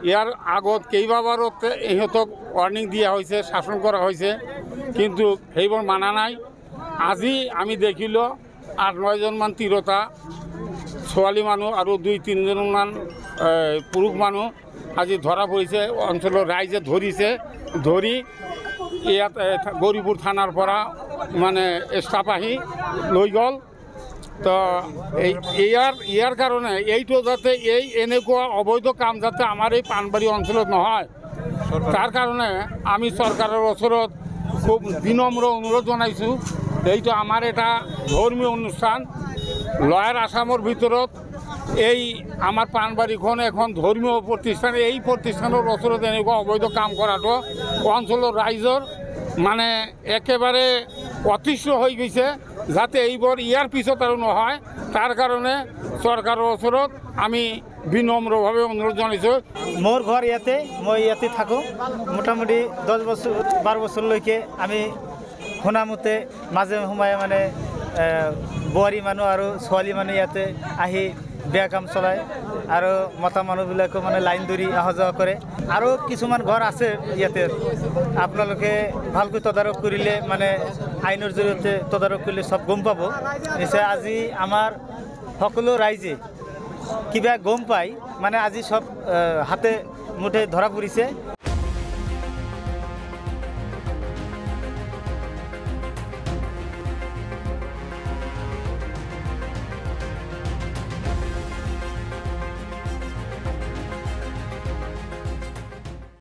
ইয়াৰ আগত কেইবাবাৰো ইহঁতক ৱাৰ্ণিং দিয়া হৈছে, শাসন কৰা হৈছে, কিন্তু সেইবোৰ মানা নাই। আজি আমি দেখিলোঁ 8-9জনমান তিৰোতা ছোৱালী মানুহ আৰু 2-3জনমান পুৰুষ মানুহ আজি ধৰা পৰিছে। অঞ্চলৰ ৰাইজে ধৰি ইয়াত গৌৰীপুৰ থানাৰ পৰা মানে ষ্টাফ আহি লৈ গ'ল। তো ইয়াৰ কাৰণে এইটো যাতে এনেকুৱা অবৈধ কাম যাতে আমাৰ এই পাণবাৰী অঞ্চলত নহয়, তাৰ কাৰণে আমি চৰকাৰৰ ওচৰত খুব বিনম্ৰ অনুৰোধ জনাইছোঁ। এইটো আমাৰ এটা ধৰ্মীয় অনুষ্ঠান। লয়াৰ আসামৰ ভিতৰত এই আমাৰ পাণবাৰীখন এখন ধৰ্মীয় প্ৰতিষ্ঠান। এই প্ৰতিষ্ঠানৰ ওচৰত এনেকুৱা অবৈধ কাম কৰাটো অঞ্চলৰ ৰাইজৰ মানে একেবাৰে অতিষ্ঠ হৈ গৈছে। যাতে এইবোৰ ইয়াৰ পিছত আৰু নহয়, তাৰ কাৰণে চৰকাৰৰ ওচৰত আমি বিনম্ৰভাৱে অনুৰোধ জনাইছোঁ। মোৰ ঘৰ ইয়াতে, মই ইয়াতে থাকোঁ। মোটামুটি 10-12 বছৰলৈকে আমি শুনামতে মাজে সময়ে মানে বোৱাৰী মানুহ আৰু ছোৱালী মানুহ ইয়াতে আহি বেয়া কাম চলায় আৰু মতা মানুহবিলাকো মানে লাইন ধৰি অহা যোৱা কৰে। আৰু কিছুমান ঘৰ আছে ইয়াতে, আপোনালোকে ভালকৈ তদাৰক কৰিলে মানে আইনৰ জৰিয়তে তদাৰক কৰিলে চব গম পাব। নিশ্চয় আজি আমাৰ সকলো ৰাইজে কিবা গম পাই মানে আজি সব হাতে মুঠে ধৰা পৰিছে।